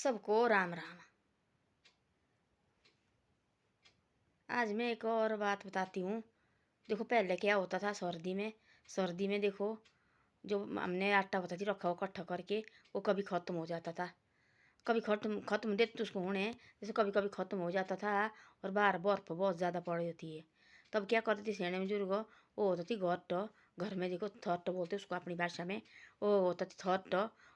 सबको राम राम। आज मैं एक और बात बताती हूँ। देखो पहले क्या होता था सर्दी में देखो जो हमने आटा होता थी रखा हुआ इकट्ठा करके वो कभी ख़त्म हो जाता था, कभी ख़त्म ख़त्म देते उसको होने जैसे कभी कभी ख़त्म हो जाता था। और बाहर बर्फ़ बहुत ज़्यादा पड़ी होती है तब क्या करती थी सियाने बुजुर्ग, वो होती थी घट। घर में देखो थट बोलते उसको अपनी भाषा में, वो होता थी थट।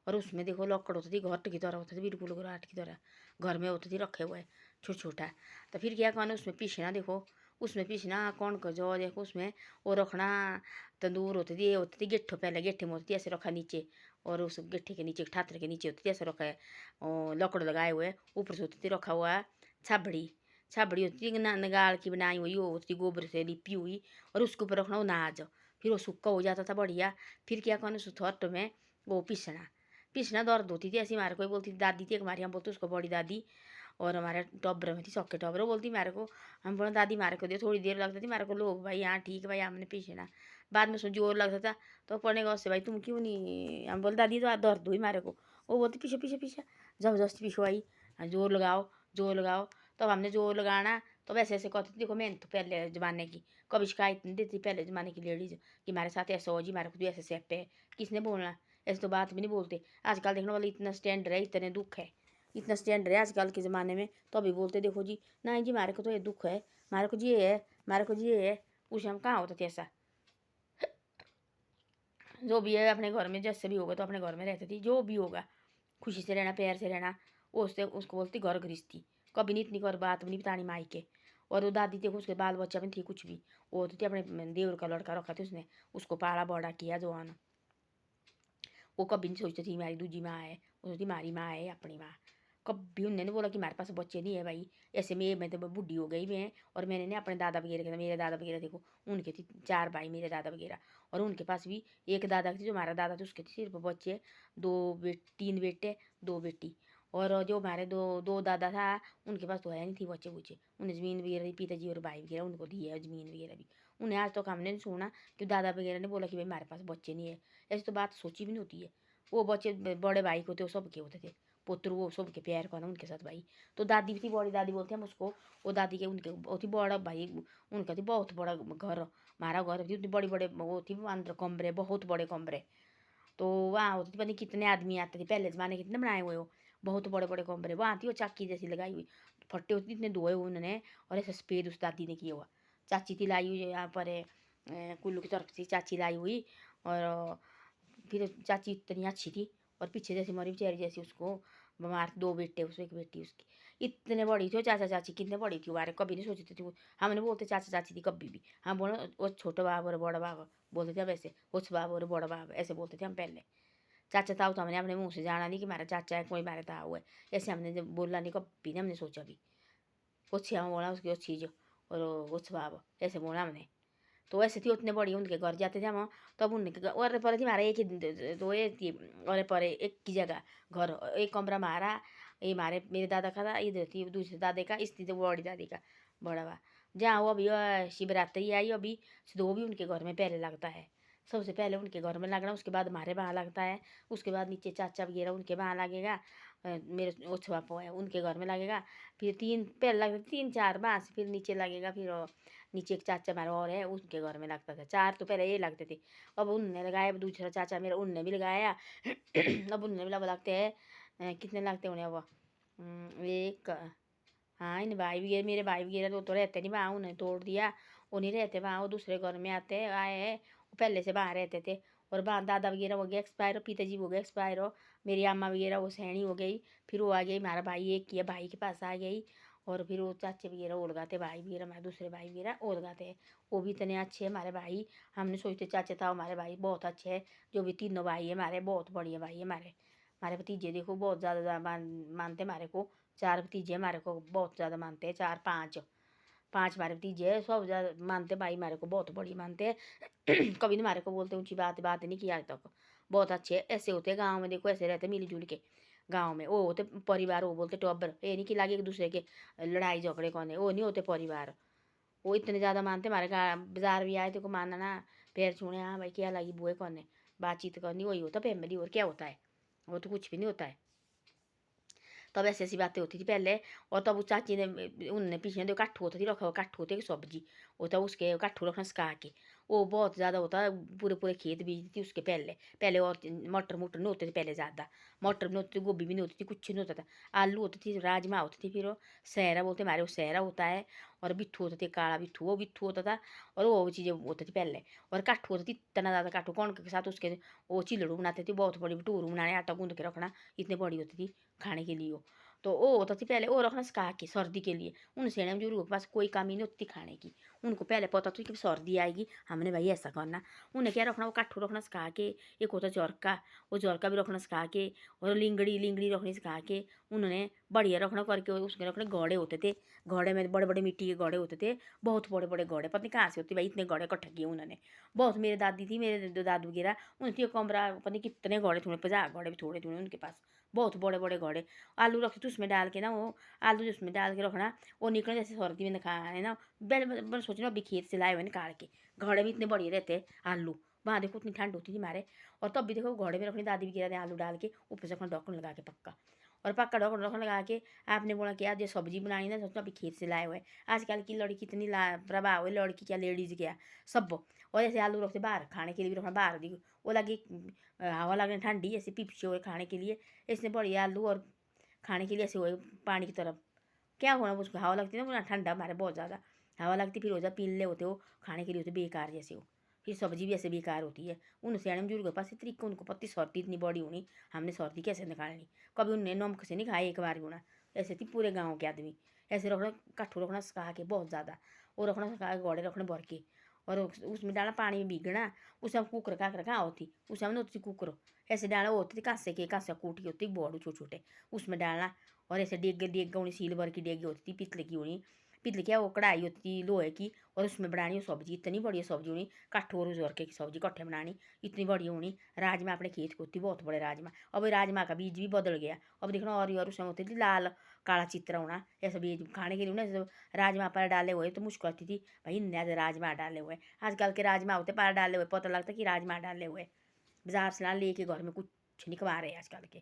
और उसमें देखो लकड़ होती थी घट की तरह, होता थी बिल्कुल घराट की तरह घर में होती थी रखे हुए छोटा छोटा। तो फिर क्या करना उसमें पीसना, देखो उसमें पीसना कौन को जो देखो उसमें वो रखना। तंदूर होती थी, ये होती थी गेठो, पहले गेठे में होती थी ऐसे रखा नीचे, और उस गेठे के नीचे ठात्र के नीचे होती थी ऐसे रखा है लकड़ लगाए हुए, ऊपर से होती थी रखा हुआ छाबड़ी। छाबड़ी होती थी नगाड़ की बनाई हुई, वो होती थी गोबर से लिपी हुई, और उसके ऊपर रखना वो नाज। फिर वो सूखा हो जाता था बढ़िया। फिर क्या करना उस थोट में वो पीसना पीसना दर्द होती थी ऐसी हमारे कोई बोलती थी दादी थी एक हमारी, हम बोलते उसको बड़ी दादी। और हमारे टब्बर में थी सौके टब्बर, बोलती मेरे को, हम बोला दादी मारे को दे, थोड़ी देर लगती थी मेरे को, लो भाई हाँ ठीक है भाई हमने पीसना। बाद में उसमें जोर लगता था तो पढ़ने का उससे भाई तुम क्यों नहीं, हम बोल दादी तो दर्द हुई मारे को, वो बोलती पीछे पीछे पीछे ज़बरदस्ती पिछवाई, जोर लगाओ जोर लगाओ। तब हमने जोर लगाना तो वैसे ऐसे कहती थी। देखो मेहनत तो पहले ज़माने की कभी शिकायत नहीं देती पहले ज़माने की लेडीज़ कि हमारे साथ ऐसा हो जी हमारे को तो ऐसे सेट है, किसने बोलना, ऐसे तो बात भी नहीं बोलते। आजकल देखने वाले इतना स्टैंडर्ड है, इतने दुख है, इतना स्टैंडर्ड है आजकल के ज़माने में, तो अभी बोलते देखो जी नहीं जी हमारे को तो ये दुख है, हमारे को जी ये है, हमारे को जी ये है। उस हम कहाँ होता था ऐसा। जो भी है अपने घर में जैसे भी होगा तो अपने घर में रहती थी, जो भी होगा खुशी से रहना प्यार से रहना, वो उससे उसको बोलती घर गृहस्थी। कभी नहीं इतनी कर बात भी नहीं बतानी माई के। और वो दादी थी उसके बाल बच्चा भी थी कुछ भी, वो होती थी अपने देवर का लड़का रखा था उसने, उसको पाला बड़ा किया जो आना। वो कभी नहीं सोचती थी मेरी दूजी माँ है, वो सोचती हमारी माँ है अपनी माँ। कभी उन्होंने बोला कि हमारे पास बच्चे नहीं है भाई। ऐसे मैं तो बुढ़ी हो गई मैं, और मैंने ना अपने दादा वगैरह के, मेरे दादा वगैरह देखो उनके थी 4 भाई मेरे दादा वगैरह, और उनके पास भी एक दादा थी जो हमारा दादा था उसके थे सिर्फ बच्चे 3 बेटे 2 बेटी। और जो हमारे दो दो दादा था उनके पास तो है नहीं थी बच्चे बुच्चे, उन्हें ज़मीन वगैरह पिताजी और भाई वगैरह उनको दी है ज़मीन वगैरह भी। उन्हें आज तक हमने नहीं सुना कि दादा वगैरह ने बोला कि भाई हमारे पास बच्चे नहीं है। ऐसी तो बात सोची भी नहीं होती है। वो बच्चे बड़े भाई को थे वो सबके होते थे पुत्र, वो सबके प्यार करना उनके साथ भाई। तो दादी भी थी बड़ी दादी बोलते हम उसको, वो दादी के उनके वो थी बड़ा भाई, उनका थी बहुत बड़ा घर, हमारा घर थी उतनी बड़ी बड़े वो थी अंदर कमरे, बहुत बड़े कमरे। तो वहाँ होती थी पता नहीं कितने आदमी आते थे, पहले ज़माने कितने बनाए हुए हो बहुत बड़े बड़े कमरे। वहाँ थी वो चाकी जैसी लगाई हुई, फट्टे होते इतने धोए हुए उन्होंने, और ऐसा सफ़ेद उस दादी ने किया हुआ। चाची थी लाई हुई यहाँ पर कुल्लू की तरफ से चाची लाई हुई। और फिर चाची इतनी अच्छी थी, और पीछे जैसे मरी बेचारी जैसी उसको बीमार 2 बेटे उसको 1 बेटी उसकी, इतने बड़ी थी वो चाचा चाची कितने बड़ी थी वारे, कभी नहीं सोचती थी हमने बोलते चाचा चाची थी कभी भी, हम बोलो वो छोटा बाबा और बड़ा बाबा बोलते थे, वैसे उस बाबा और बड़ा बाबा ऐसे बोलते थे हम पहले। चाचा ताऊ तो हमने अपने मुँह से जाना नहीं कि हमारा चाचा है कोई हमारे ताऊ है, ऐसे हमने जब बोला नहीं कभी नहीं हमने सोचा भी। उससे हम बोला उसकी उस चीज़ और उस बाबा ऐसे बोला हमने। तो ऐसे थी उतने बड़ी उनके घर जाते थे हम, तब उनके और पर थी हमारा एक ही तो ये थी और पर एक ही जगह घर, एक कमरा हमारा, ये हमारे मेरे दादा का था, इधर थी दूसरे दादे का, इस थी तो बड़ी दादी का बड़ा बा। जहाँ वो अभी शिवरात्रि आई अभी तो वो भी उनके घर में पहले लगता है, सबसे पहले उनके घर में लगना, उसके बाद हमारे वहाँ लगता है, उसके बाद नीचे चाचा वगैरह उनके वहाँ लगेगा, मेरे ओछवा पो है उनके घर में लगेगा। फिर 3 पहले लगता 3-4 बाँस, फिर नीचे लगेगा, फिर नीचे एक चाचा हमारा और है उनके घर में लगता था। 4 तो पहले ये लगते थे, अब उनने लगाया, अब दूसरा चाचा मेरा उनने भी लगाया अब उनने भी लगते हैं कितने लगते उन्हें अब एक, हाँ इन भाई वगैरह मेरे भाई वगैरह तो रहते नहीं वहाँ, उन्हें तोड़ दिया, वो नहीं रहते वहाँ, वो दूसरे घर में आते आए हैं, वो पहले से वहाँ रहते थे। और वहाँ दादा वगैरह हो गया एक्सपायर, पिताजी हो गए एक्सपायर हो, मेरी अम्मा वगैरह वो सैनी हो गई। फिर वो आ गई हमारा भाई एक किया भाई के पास आ गई, और फिर वो चाचे वगैरह और गाते भाई वगैरह हमारे दूसरे भाई वगैरह और गाते हैं, वो भी इतने अच्छे हैं हमारे भाई। हमने सोचते चाचे था हमारे भाई बहुत अच्छे हैं, जो भी तीनों भाई है हमारे बहुत बढ़िया भाई है हमारे। हमारे भतीजे देखो बहुत ज़्यादा मानते हमारे को, 4 भतीजे हमारे को बहुत ज़्यादा मानते हैं, 4-5 5 हमारे भतीजे हैं, सब ज़्यादा मानते भाई हमारे को बहुत बड़ी मानते हैं कभी नहीं हमारे को बोलते ऊँची बात नहीं की आज तक। बहुत अच्छे ऐसे होते हैं गाँव में, देखो ऐसे रहते मिल जुल के गाँव में, वो होते परिवार, वो बोलते टब्बर, ये नहीं कि लागे एक दूसरे के लड़ाई झगड़े कौन है, वो नहीं होते परिवार। वो इतने ज़्यादा मानते हमारे बाजार भी आए थे को मानना ना, पैर छूने हाँ भाई क्या लगी बुए कौन है, बातचीत करनी वही होता फैमिली, और क्या होता है, वो तो कुछ भी नहीं होता है। तब ऐसी ऐसी बातें होती थी पहले। और तब उस चाची ने उनने पीछे जो कट्ठू होता थी रखा हुआ, कट्ठू होते की सब्जी होता, उसके कट्ठू रखना सिखा के, वो बहुत ज़्यादा होता है, पूरे पूरे खेत बीजती थी उसके पहले। पहले और मटर मुटर नहीं होते थे पहले ज़्यादा, मटर भी नहीं होती थी, गोभी भी नहीं होती थी, कुछ नहीं होता था। आलू होती थी, राजमा होती थी, फिर वो सहरा बोलते हमारे, वो सहरा होता है। और बिट्ठू होते थे, काला बिट्ठू, वो बिट्ठू होता था। और वो चीज़ें होती थी पहले। और कट्ठू होती थी इतना ज़्यादा कट्ठू, कौन के साथ उसके वो चिलड़ू बनाते थे, बहुत बड़ी भटूरू बनाने, आटा गूंद के रखना, इतनी बड़ी होती थी खाने के लिए वो। तो वो होता थी पहले, वो रखना सिखा के सर्दी के लिए। उन सेने बुजुर्गों के पास कोई कमी नहीं होती खाने की, उनको पहले पता था कि सर्दी आएगी, हमने भाई ऐसा करना। उन्हें क्या रखना, वो कट्ठू रखना सिखा के। एक होता जरका, वो जरका भी रखना सिखा के। और लिंगड़ी लिंगड़ी रखनी सिखा के उन्होंने बढ़िया रखना करके। उसके रखने घड़े होते थे, घड़े में बड़े बड़े मिट्टी के घड़े होते थे, बहुत बड़े बड़े घड़े, पता नहीं कहाँ से होते भाई, इतने घड़े इकट्ठे किए उन्होंने बहुत। मेरे दादी थी, मेरे दादू गिरा, उनकी कमरा पता नहीं कितने घड़े थे, 50 घड़े भी थोड़े थे उनके पास, बहुत बड़े बड़े घड़े। आलू रखते थे उसमें डाल के ना, वो आलू जो उसमें डाल के रखना, वो निकले जैसे सर्दी में खाए ना। बल सोचना अभी खेत से लाए हुए निकाल के, घड़े भी इतने बढ़िया रहते आलू। वहाँ देखो उतनी ठंड होती थी हमारे। और तब भी देखो घड़े में रखनी, दादी भी गिरा आलू डाल के ऊपर से अपना ढक्कन लगा के पक्का। और पक्का ढक्कन लगा के आपने बोला कि आज ये सब्जी बनानी ना, सोचना अभी खेत से लाए हुए। आजकल की लड़की इतनी प्रभाव है, लड़की क्या लेडीज क्या सब। और ऐसे आलू रखते बाहर खाने के लिए भी रखना, बाहर दी वो लगी हवा लगने ठंडी, ऐसे पिपसे हुए खाने के लिए। इसने बढ़िया आलू और खाने के लिए ऐसे हुए पानी की तरफ। क्या होना उसको हवा लगती है ना, ठंडा हमारे बहुत ज़्यादा हवा लगती, फिर हो जाए पीले होते हो खाने के लिए होते बेकार जैसे हो। फिर सब्जी भी ऐसे बेकार होती है। उन सियाने बुजुर्ग के पास तरीका, उनको पत्ती सर्दी इतनी बड़ी होनी, हमने सर्दी कैसे निकालनी। कभी उनने नमक से नहीं खाए एक बार भी होना। ऐसे थी पूरे गाँव के आदमी। ऐसे रखना कट्ठू रखना सिखा के बहुत ज़्यादा, वो रखना सिखा के घोड़े रखने भर के। और उसमें डालना पानी में भीगना, उसमें कुकर काकर कहाँ होती, उसमें नहीं होती कुकर, ऐसे डालना। वो होती थी कांसे के, कांसे कूटी होती बड़ू छोटे छोटे, उसमें डालना। और ऐसे डेग डेग होनी, सिल्वर की डेग होती थी, पितले की होनी, पितले क्या वो कढ़ाई होती थी लोहे की। और उसमें बनानी हो सब्जी, इतनी बढ़िया सब्जी होनी, कट्ठू और जोर की सब्जी कट्ठे बनानी, इतनी बढ़िया होनी। राजमा अपने खेत को होती बहुत बड़े राजमा। अब राजमा का बीज भी बदल गया, अब देखना और उसमें होती थी लाल काला चित्र होना, ऐसा बीज खाने के लिए ना। राजमा पर डाले हुए तो मुश्किल आती थी भाई, इन्हें राजमा डाले हुए। आजकल के राजमा होते पर डाले हुए, पता लगता कि राजमा डाले हुए। बाजार से ना लेके घर में कुछ नहीं खवा रहे आजकल के।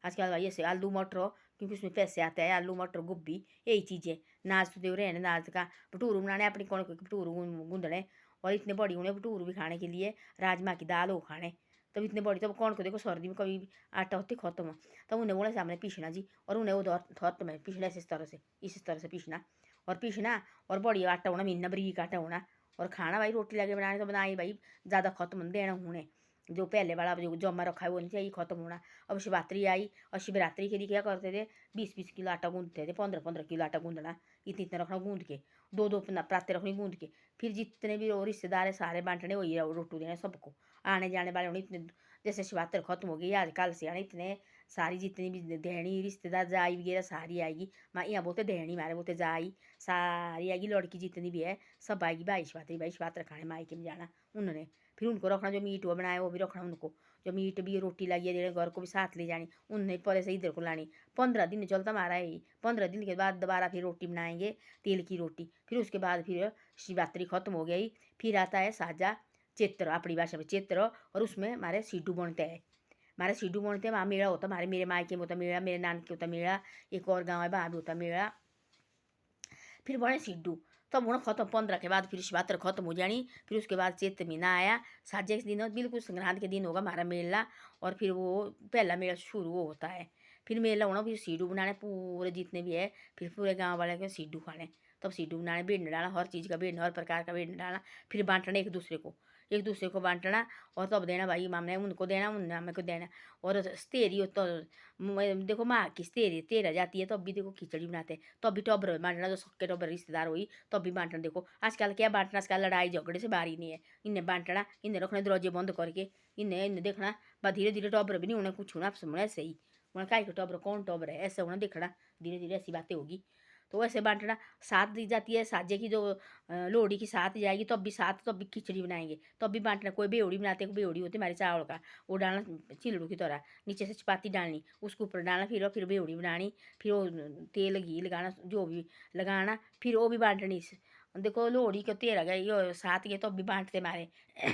आजकल भाई ऐसे आलू मटर हो, क्योंकि उसमें पैसे आते हैं, आलू मटर गोभी यही चीज़ें। नाज तो दे रहे हैं, नाज का भटूरू बनाने, अपनी कौन भटूरू गूंदने। और इतने बड़ी उन्हें भटूरू भी खाने के लिए, राजमा की दाल हो खाने। तब इतने बड़ी, तब कौन को देखो सर्दी में कभी आटा होती खत्म। तब उन्हें बोला सामने पीसना जी, और उन्हें वो थोत में पीसना इस तरह से पीसना। और पीसना और बढ़िया आटा होना, मीना बरीक आटा होना। और खाना भाई रोटी लगे बनाने तो बनाई भाई, ज़्यादा खत्म नहीं देना होने। जो पहले वाला जो जमा रखा है वो नहीं चाहिए खत्म होना। अब शिवरात्रि आई, और शिवरात्रि के लिए क्या करते थे, 20-20 किलो आटा गूंदते थे, 15-15 किलो आटा गूंदना, इतने इतना रखना गूंद के, दो दो प्राते रखनी गूंद के। फिर जितने भी वो रिश्तेदार है सारे बांटने, वही रोटी देने सबको, आने जाने वाले होने इतने। जैसे शिवरात्रि खत्म हो गई आज कल से आने इतने सारी, जितनी भी देहनी रिश्तेदार जाई वगैरह सारी आएगी। माँ यहाँ बोलते देहनी, मारे बोलते जाई, सारी आएगी, लड़की जितनी भी है सब आएगी। भाई शिवरात्रि खाने मायके में जाना उन्होंने। फिर उनको रखना, जो मीट हुआ बनाया वो भी रखना उनको, जो मीट भी रोटी लाई है घर को भी साथ ले जानी, उन्हें परे से इधर को लानी। 15 दिन चलता हमारा ही, 15 दिन के बाद दोबारा फिर रोटी बनाएंगे, तेल की रोटी। फिर उसके बाद फिर शिवरात्रि खत्म हो गई, फिर आता है साजा चित्र, अपनी भाषा में चित्र। और उसमें हमारे सीडू बनते हैं, हमारे सीडू बनते हैं, वहाँ मेला होता, हमारे मेरे मायके में होता मेला, मेरे नान के होता मेला, एक और गाँव है वहाँ भी होता मेला। फिर बने सिड्डू, तब होना खत्म, 15 के बाद फिर शिवरात्रि खत्म हो जानी। फिर उसके बाद चैत्र महीना आया, साजे के दिन बिल्कुल संक्रांति के दिन होगा हमारा मेला। और फिर वो पहला मेला शुरू वो होता है। फिर मेला होना, फिर सीडू बनाने पूरे जितने भी है, फिर पूरे गाँव वाले के सीडू खाने। तब सीडू बनाने, बेड़ने डालना, हर चीज़ का बेड़ना, हर प्रकार का बेड़ना डालना। फिर बांटना एक दूसरे को बांटना। और तब देना भाई मामने उनको देना, उनने हमें को देना। और स्तेरी हो तो देखो माँ की स्तेरी तेरह जाती है, तब भी देखो खिचड़ी बनाते हैं, तब भी टब्बर में बांटना, जो सबके टब्बर रिश्तेदार हुई तब भी बांटना। देखो आजकल क्या बांटना, आजकल लड़ाई झगड़े से बारी नहीं है। इन्हें बांटना, इन्हें रखना दरवाजे बंद करके, इन्हें इन्हें देखना। बस धीरे धीरे टब्बर भी नहीं होना, कुछ होना आप ऐसे ही होना, काय का टब्बर कौन टब्बर है ऐसे होना देखना। धीरे धीरे ऐसी बातें होगी, तो वैसे बांटना। साथ दी जाती है, साजे की जो लोहड़ी की साथ जाएगी तब भी साथ, तब भी खिचड़ी बनाएंगे, तब भी बांटना। कोई बेवड़ी बनाते, कोई बेवड़ी होती हमारे चावल का, वो डालना चिलड़ू की तरह, नीचे से चपाती डालनी, उसके ऊपर डालना, फिर बेवड़ी बनानी। फिर वो तेल घी लगाना, जो भी लगाना, फिर वो भी बांटनी। देखो लोहड़ी को 13 गए यो 7 गए तब भी बांटते हमारे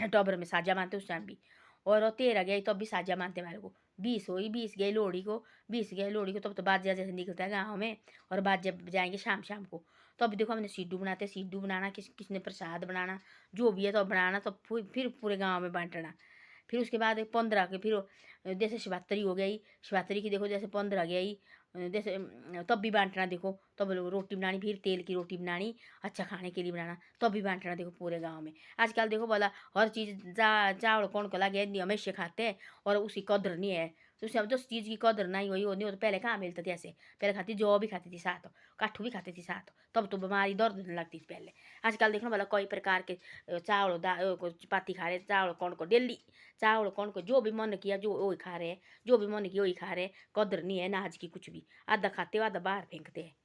टब्बर में, साजा मानते उस टाइम भी। और 13 गए तब भी साजा मानते हमारे को, बीस हुई, 20 गए लोहड़ी को, 20 गए लोहड़ी को, तब तो बाजा जैसे निकलता है गाँव में, और बाजे बजाएंगे शाम शाम को। तो अभी देखो हमने सिड्डू बनाते, सिड्डू बनाना, किसने प्रसाद बनाना, जो भी है तो बनाना, तो फिर पूरे गाँव में बांटना। फिर उसके बाद 15 के फिर जैसे शिवरात्रि हो गई, शिवरात्रि की देखो जैसे 15 गई, जैसे तब भी बांटना देखो, तब लोग रोटी बनानी, फिर तेल की रोटी बनानी, अच्छा खाने के लिए बनाना, तब भी बांटना देखो पूरे गाँव में। आजकल देखो बोला हर चीज़ चावल कौन को लगे हमेशा खाते हैं, और उसकी कदर नहीं है। तो उसे अब जिस चीज़ की कदर नहीं हुई वो नहीं हो, तो पहले कहाँ मिलता थी ऐसे, पहले खाती जौ भी खाती थी साथ, काठू भी खाती थी साथ, तब तो बीमारी दर्द नहीं लगती थी पहले। आजकल देखो बोला कई प्रकार के चावल चपाती खा रहे, चावल कौन को डेली, चावल कौन को जो भी मन किया जो वही खा रहे हैं, जो भी मन किया वही खा रहे हैं, कदर नहीं है अनाज की कुछ भी, आधा खाते हो आधा बाहर फेंकते हैं।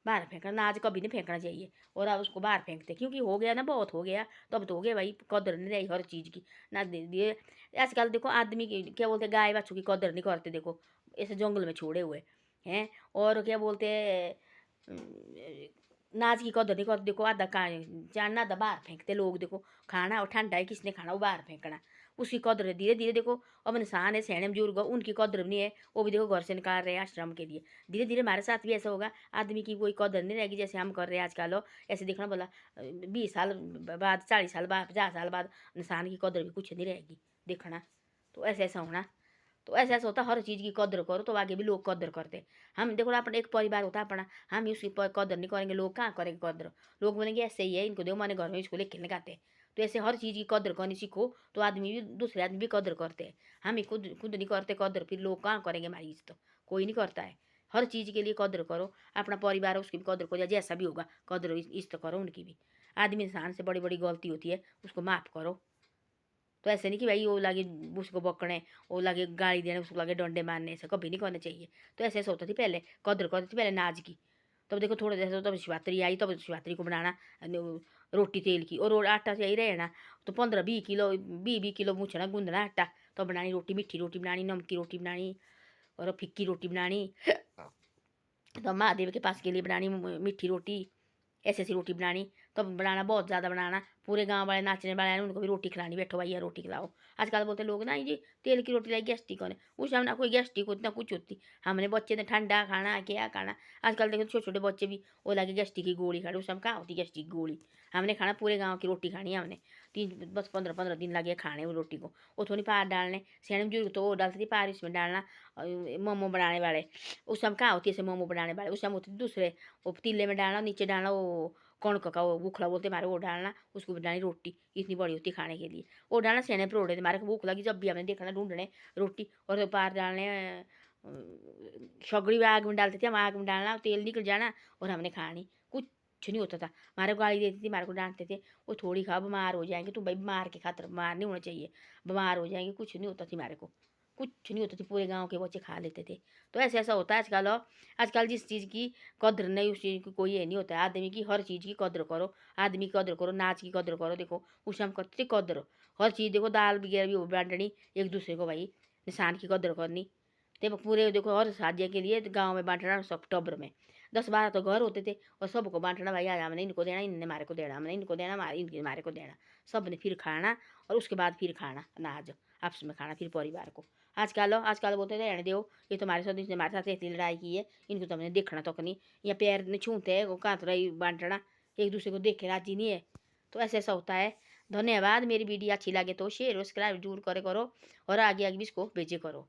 बाहर फेंकना, अनाज कभी नहीं फेंकना चाहिए, और अब उसको बाहर फेंकते क्योंकि हो गया ना, बहुत हो गया, तो अब तो हो गया भाई, कदर नहीं रही हर चीज़ की ना दे दिए। आजकल देखो आदमी की क्या बोलते, गाय बच्चों की कदर नहीं करते देखो, ऐसे जंगल में छोड़े हुए हैं, और क्या बोलते नाज की कदर नहीं करते देखो, आधा का जानना आधा बाहर फेंकते लोग देखो, खाना और ठंडा है किसने खाना वो बाहर फेंकना, उसकी कदर है। धीरे धीरे देखो अब इंसान है, सैने बुजुर्ग उनकी कदर नहीं है, वो भी देखो घर से निकाल रहे हैं आश्रम के लिए। धीरे धीरे हमारे साथ भी ऐसा होगा, आदमी की कोई कदर नहीं रहेगी जैसे हम कर रहे हैं आजकल। ऐसे देखना बोला 20 साल बाद, 40 साल बाद, 50 साल बाद इंसान की कदर भी कुछ नहीं रहेगी देखना। तो ऐसा ऐसा होना, तो ऐसा ऐसा होता, हर चीज़ की कदर करो तो आगे भी लोग कदर करते। हम देखो अपना एक परिवार होता है अपना, हम उसकी कदर नहीं करेंगे, लोग कहाँ करेंगे कदर। लोग बोलेंगे ऐसे ही है, इनको देखो मैंने घर में इसको लेके लगाते। तो ऐसे हर चीज़ की कदर करनी सीखो, तो आदमी भी दूसरे आदमी भी कदर करते हैं। हम ही खुद खुद नहीं करते कदर, फिर लोग कहाँ करेंगे हमारी इज्जत, कोई नहीं करता है। हर चीज़ के लिए कदर करो, अपना परिवार है उसकी भी कदर करो, या जैसा भी होगा कदर इज्जत करो उनकी भी। आदमी इंसान से बड़ी बड़ी गलती होती है, उसको माफ़ करो। तो ऐसे नहीं कि भाई वो लगे उसको बकने, वो लगे गाली देने, उसको लगे डंडे मारने, ऐसा कभी नहीं करना चाहिए। तो ऐसे ऐसा होता थी पहले, कदर करती थी पहले नाज की। तब देखो थोड़ा जैसे तब शिवरात्रि आई, तब शिवरात्रि को बनाना रोटी तेल की, और आटा चाहिए रहे ना, तो 15-20 किलो 20-20 किलो मुछना गूंदना आटा, तो बनानी रोटी, मीठी रोटी बनानी, नमक की रोटी बनानी, और फिक्की रोटी बनानी। तो महादेव के पास के लिए बनानी मीठी रोटी, ऐसी ऐसी रोटी बनानी, तब बनाना बहुत ज़्यादा बनाना, पूरे गांव वाले नाचने वाले हैं उनको भी रोटी खिलानी, बैठो भैया रोटी खिलाओ। आजकल बोलते लोग ना जी तेल की रोटी लाई गैस्ट्रिक होने, उस समय ना कोई गैस्ट्रिक होती ना कुछ होती। हमने बच्चे ने ठंडा खाना क्या खाना, आजकल देखो छोटे छोटे बच्चे भी वो लगे गैस्ट्रिक की गोली खाने, उस समय कहाँ होती गैस्ट्रिक की गोली। हमने खाना पूरे गाँव की रोटी खानी है हमने, 3 बस 15-15 दिन लगे खाने वो रोटी को। वो थोड़ी पार डालने, सियाने बुजुर्ग तो वो डालते थे पार इसमें डालना, मोमो बनाने वाले उस समय कहाँ होती ऐसे मोमो बनाने वाले, उस समय होते दूसरे, वो पतीले में डालना, नीचे डालना वो कणक का वो बुखला बोलते हमारे, वो डालना, उसको बनानी रोटी, इतनी बड़ी होती खाने के लिए। वो डालना सेने परोड़े थे हमारे को भूख लगी, जब भी हमने देखना ढूंढने रोटी, और पार डालने सगड़ी भी आग में डालते थे हम, आग में डालना तेल निकल जाना, और हमने खानी, कुछ नहीं होता था। हमारे गाली देती थी, हमारे को डांटते थे, वो थोड़ी खाओ बीमार हो जाएंगे, तुम भाई बीमार के खातर बीमार नहीं होना चाहिए, बीमार हो जाएंगे, कुछ नहीं होता थी हमारे को, कुछ नहीं होता थी, पूरे गाँव के बच्चे खा लेते थे। तो ऐसा ऐसा होता है आजकल। और आजकल जिस चीज़ की कद्र नहीं उस चीज़ की कोई ये नहीं होता है, आदमी की हर चीज़ की कद्र करो, आदमी की कद्र करो, नाच की कद्र करो। देखो उस हम करते थे कद्र, हर चीज़ देखो दाल वगैरह भी बांटनी एक दूसरे को, भाई इंसान की कद्र करनी। देखो पूरे देखो हर शादी के लिए गाँव में बांटना, सब टब्बर में 10-12 तो घर होते थे, और सबको बांटना, भाई आज हमने इनको देना, इनने हमारे को देना, हमने इनको देना, इनके हमारे को देना, सब ने फिर खाना, और उसके बाद फिर खाना अनाज आपस में खाना, फिर परिवार को। आजकल बोलते थे रहने दो, ये तो हमारे साथ, इसने हमारे साथ इतनी लड़ाई की है, इनको तो हमने देखना तक नहीं, या पैर नहीं छूते है, वो कहाँ तो रही बांटना, एक दूसरे को देख के राजी नहीं है। तो ऐसा ऐसा होता है। धन्यवाद। मेरी वीडियो अच्छी लगे तो शेयर सब्सक्राइब जरूर करे करो, और आगे आगे भी इसको भेजे करो।